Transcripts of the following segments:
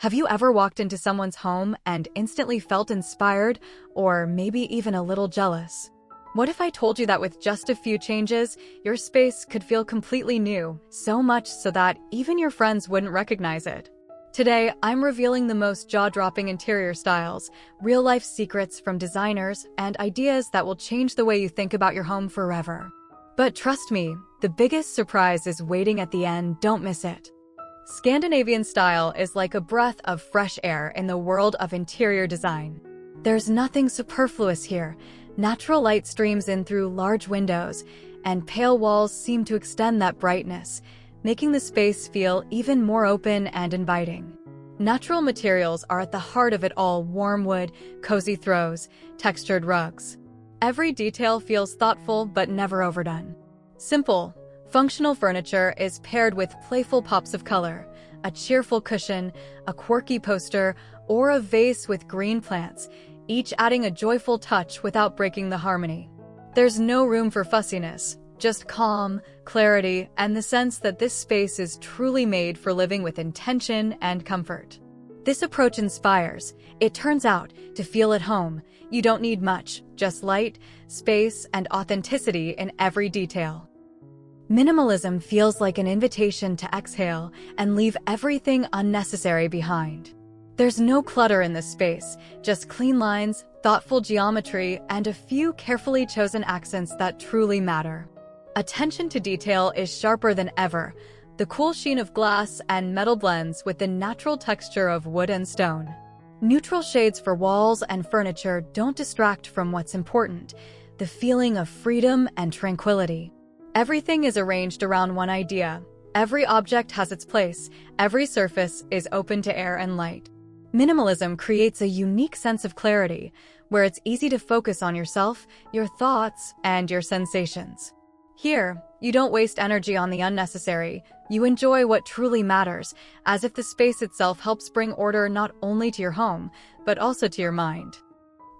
Have you ever walked into someone's home and instantly felt inspired, or maybe even a little jealous? What if I told you that with just a few changes, your space could feel completely new, so much so that even your friends wouldn't recognize it? Today, I'm revealing the most jaw-dropping interior styles, real-life secrets from designers, and ideas that will change the way you think about your home forever. But trust me, the biggest surprise is waiting at the end. Don't miss it. Scandinavian style is like a breath of fresh air in the world of interior design. There's nothing superfluous here. Natural light streams in through large windows, and pale walls seem to extend that brightness, making the space feel even more open and inviting. Natural materials are at the heart of it all: warm wood, cozy throws, textured rugs. Every detail feels thoughtful but never overdone. Simple, functional furniture is paired with playful pops of color: a cheerful cushion, a quirky poster, or a vase with green plants, each adding a joyful touch without breaking the harmony. There's no room for fussiness, just calm, clarity, and the sense that this space is truly made for living with intention and comfort. This approach inspires. It turns out, to feel at home, you don't need much, just light, space, and authenticity in every detail. Minimalism feels like an invitation to exhale and leave everything unnecessary behind. There's no clutter in this space, just clean lines, thoughtful geometry, and a few carefully chosen accents that truly matter. Attention to detail is sharper than ever. The cool sheen of glass and metal blends with the natural texture of wood and stone. Neutral shades for walls and furniture don't distract from what's important: the feeling of freedom and tranquility. Everything is arranged around one idea. Every object has its place. Every surface is open to air and light. Minimalism creates a unique sense of clarity, where it's easy to focus on yourself, your thoughts, and your sensations. Here, you don't waste energy on the unnecessary. You enjoy what truly matters, as if the space itself helps bring order not only to your home, but also to your mind.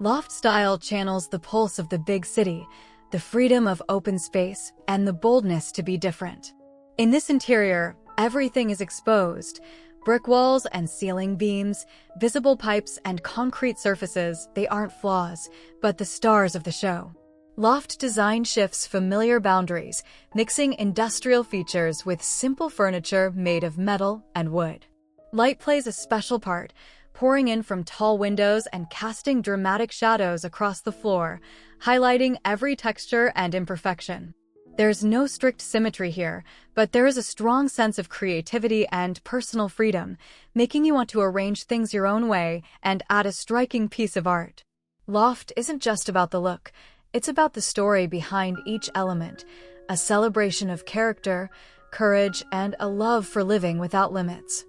Loft style channels the pulse of the big city, the freedom of open space, and the boldness to be different. In this interior, everything is exposed: brick walls and ceiling beams, visible pipes and concrete surfaces. They aren't flaws, but the stars of the show. Loft design shifts familiar boundaries, mixing industrial features with simple furniture made of metal and wood. Light plays a special part, pouring in from tall windows and casting dramatic shadows across the floor, highlighting every texture and imperfection. There's no strict symmetry here, but there is a strong sense of creativity and personal freedom, making you want to arrange things your own way and add a striking piece of art. Loft isn't just about the look, it's about the story behind each element, a celebration of character, courage, and a love for living without limits.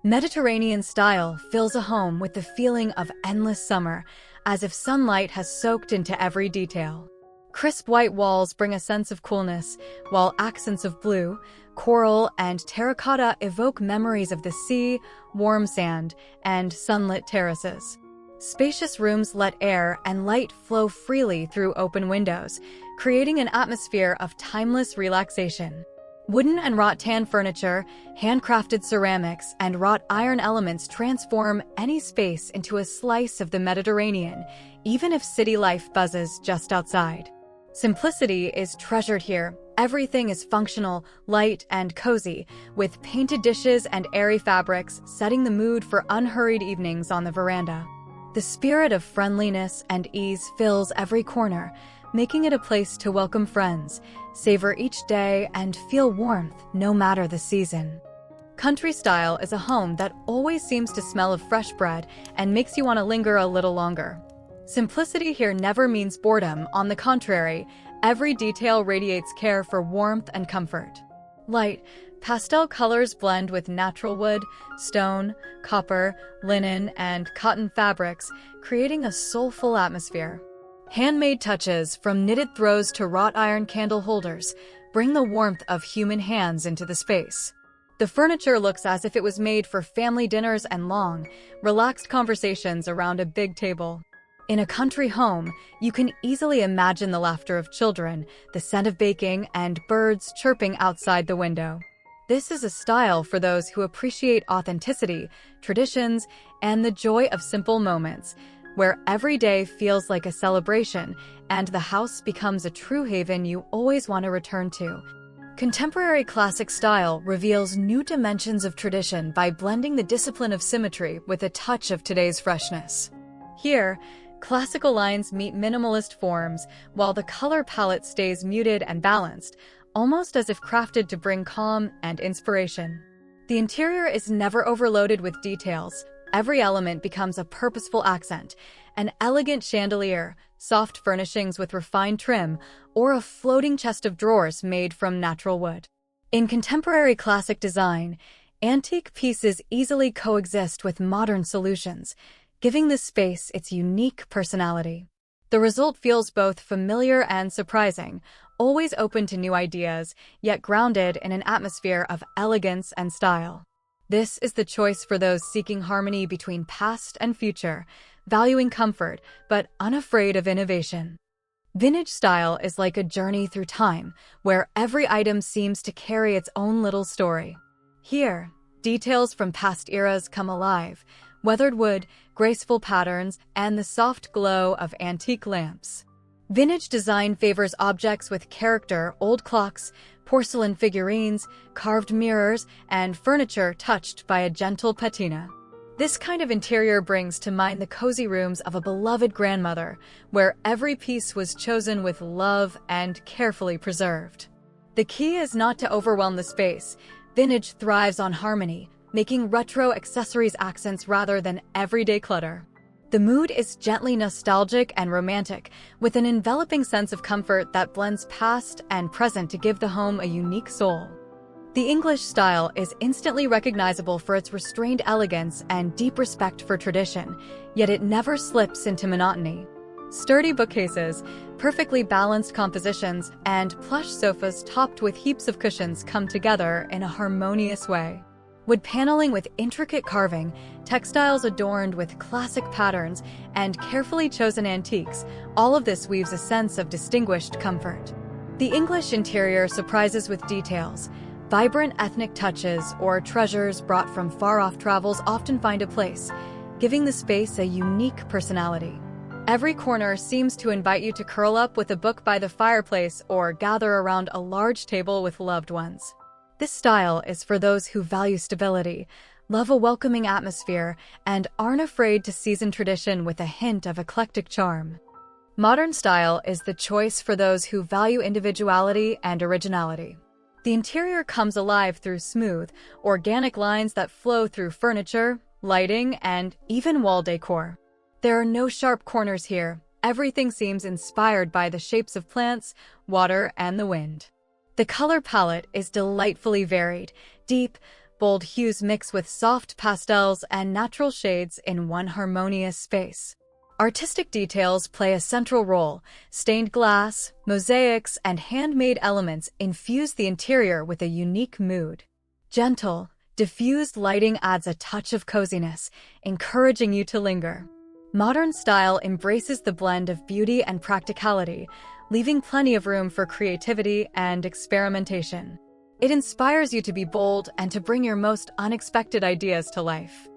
Mediterranean style fills a home with the feeling of endless summer, as if sunlight has soaked into every detail. Crisp white walls bring a sense of coolness, while accents of blue, coral, and terracotta evoke memories of the sea, warm sand, and sunlit terraces. Spacious rooms let air and light flow freely through open windows, creating an atmosphere of timeless relaxation. Wooden and wrought-tan furniture, handcrafted ceramics, and wrought iron elements transform any space into a slice of the Mediterranean, even if city life buzzes just outside. Simplicity is treasured here. Everything is functional, light, and cozy, with painted dishes and airy fabrics setting the mood for unhurried evenings on the veranda. The spirit of friendliness and ease fills every corner, making it a place to welcome friends, savor each day, and feel warmth no matter the season. Country style is a home that always seems to smell of fresh bread and makes you want to linger a little longer. Simplicity here never means boredom. On the contrary, every detail radiates care for warmth and comfort. Light, pastel colors blend with natural wood, stone, copper, linen, and cotton fabrics, creating a soulful atmosphere. Handmade touches, from knitted throws to wrought iron candle holders, bring the warmth of human hands into the space. The furniture looks as if it was made for family dinners and long, relaxed conversations around a big table. In a country home, you can easily imagine the laughter of children, the scent of baking, and birds chirping outside the window. This is a style for those who appreciate authenticity, traditions, and the joy of simple moments, where every day feels like a celebration and the house becomes a true haven you always want to return to. Contemporary classic style reveals new dimensions of tradition by blending the discipline of symmetry with a touch of today's freshness. Here, classical lines meet minimalist forms, while the color palette stays muted and balanced, almost as if crafted to bring calm and inspiration. The interior is never overloaded with details. Every element becomes a purposeful accent: an elegant chandelier, soft furnishings with refined trim, or a floating chest of drawers made from natural wood. In contemporary classic design, antique pieces easily coexist with modern solutions, giving the space its unique personality. The result feels both familiar and surprising, always open to new ideas, yet grounded in an atmosphere of elegance and style. This is the choice for those seeking harmony between past and future, valuing comfort but unafraid of innovation. Vintage style is like a journey through time, where every item seems to carry its own little story. Here, details from past eras come alive: weathered wood, graceful patterns, and the soft glow of antique lamps. Vintage design favors objects with character: old clocks, porcelain figurines, carved mirrors, and furniture touched by a gentle patina. This kind of interior brings to mind the cozy rooms of a beloved grandmother, where every piece was chosen with love and carefully preserved. The key is not to overwhelm the space. Vintage thrives on harmony, making retro accessories accents rather than everyday clutter. The mood is gently nostalgic and romantic, with an enveloping sense of comfort that blends past and present to give the home a unique soul. The English style is instantly recognizable for its restrained elegance and deep respect for tradition, yet it never slips into monotony. Sturdy bookcases, perfectly balanced compositions, and plush sofas topped with heaps of cushions come together in a harmonious way. Wood paneling with intricate carving, textiles adorned with classic patterns, and carefully chosen antiques, all of this weaves a sense of distinguished comfort. The English interior surprises with details. Vibrant ethnic touches or treasures brought from far-off travels often find a place, giving the space a unique personality. Every corner seems to invite you to curl up with a book by the fireplace or gather around a large table with loved ones. This style is for those who value stability, love a welcoming atmosphere, and aren't afraid to season tradition with a hint of eclectic charm. Modern style is the choice for those who value individuality and originality. The interior comes alive through smooth, organic lines that flow through furniture, lighting, and even wall decor. There are no sharp corners here. Everything seems inspired by the shapes of plants, water, and the wind. The color palette is delightfully varied. Deep, bold hues mix with soft pastels and natural shades in one harmonious space. Artistic details play a central role. Stained glass, mosaics, and handmade elements infuse the interior with a unique mood. Gentle, diffused lighting adds a touch of coziness, encouraging you to linger. Modern style embraces the blend of beauty and practicality, leaving plenty of room for creativity and experimentation. It inspires you to be bold and to bring your most unexpected ideas to life.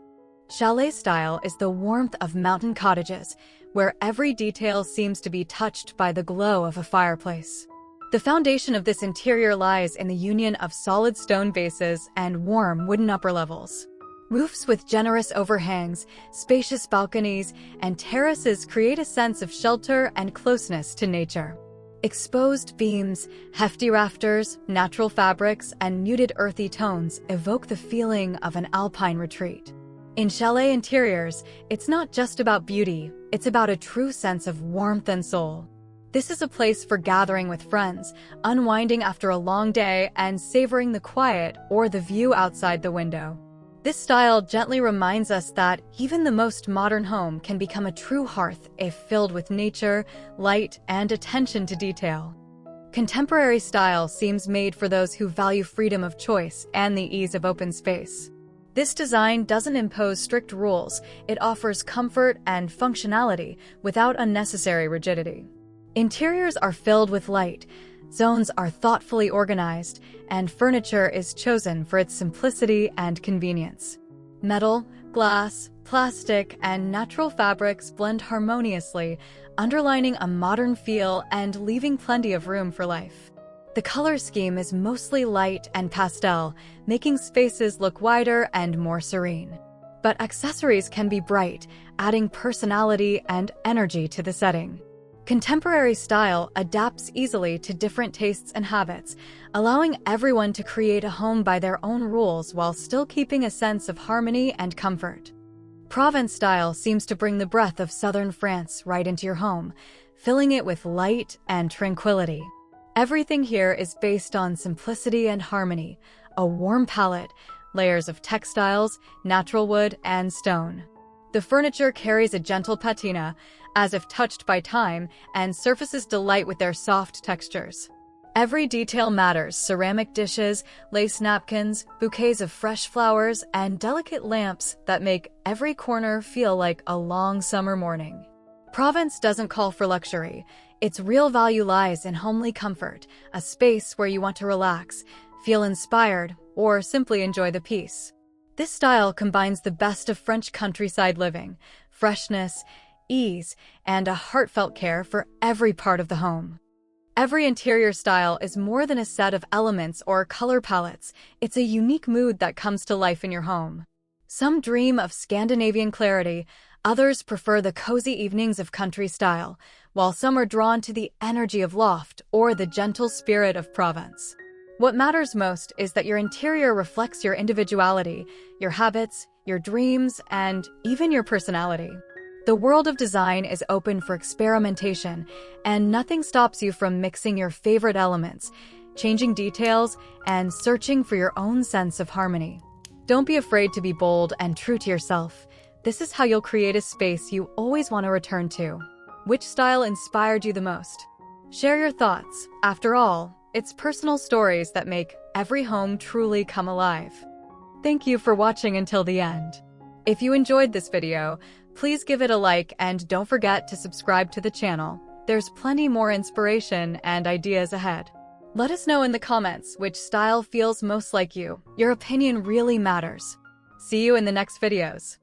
Chalet style is the warmth of mountain cottages, where every detail seems to be touched by the glow of a fireplace. The foundation of this interior lies in the union of solid stone bases and warm wooden upper levels. Roofs with generous overhangs, spacious balconies, and terraces create a sense of shelter and closeness to nature. Exposed beams, hefty rafters, natural fabrics, and muted earthy tones evoke the feeling of an alpine retreat. In chalet interiors, it's not just about beauty, it's about a true sense of warmth and soul. This is a place for gathering with friends, unwinding after a long day, and savoring the quiet or the view outside the window. This style gently reminds us that even the most modern home can become a true hearth if filled with nature, light, and attention to detail. Contemporary style seems made for those who value freedom of choice and the ease of open space. This design doesn't impose strict rules, it offers comfort and functionality without unnecessary rigidity. Interiors are filled with light, Zones are thoughtfully organized, and furniture is chosen for its simplicity and convenience. Metal, glass, plastic, and natural fabrics blend harmoniously, underlining a modern feel and leaving plenty of room for life. The color scheme is mostly light and pastel, making spaces look wider and more serene. But accessories can be bright, adding personality and energy to the setting. Contemporary style adapts easily to different tastes and habits, allowing everyone to create a home by their own rules while still keeping a sense of harmony and comfort. Provence style seems to bring the breath of southern France right into your home, filling it with light and tranquility. Everything here is based on simplicity and harmony, a warm palette, layers of textiles, natural wood, and stone. The furniture carries a gentle patina, as if touched by time, and surfaces delight with their soft textures. Every detail matters: ceramic dishes, lace napkins, bouquets of fresh flowers, and delicate lamps that make every corner feel like a long summer morning. Provence doesn't call for luxury. Its real value lies in homely comfort, a space where you want to relax, feel inspired, or simply enjoy the peace. This style combines the best of French countryside living, freshness, ease, and a heartfelt care for every part of the home. Every interior style is more than a set of elements or color palettes. It's a unique mood that comes to life in your home. Some dream of Scandinavian clarity, others prefer the cozy evenings of country style, while some are drawn to the energy of loft or the gentle spirit of Provence. What matters most is that your interior reflects your individuality, your habits, your dreams, and even your personality. The world of design is open for experimentation, and nothing stops you from mixing your favorite elements, changing details, and searching for your own sense of harmony. Don't be afraid to be bold and true to yourself. This is how you'll create a space you always want to return to. Which style inspired you the most? Share your thoughts. After all, it's personal stories that make every home truly come alive. Thank you for watching until the end. If you enjoyed this video, please give it a like and don't forget to subscribe to the channel. There's plenty more inspiration and ideas ahead. Let us know in the comments which style feels most like you. Your opinion really matters. See you in the next videos.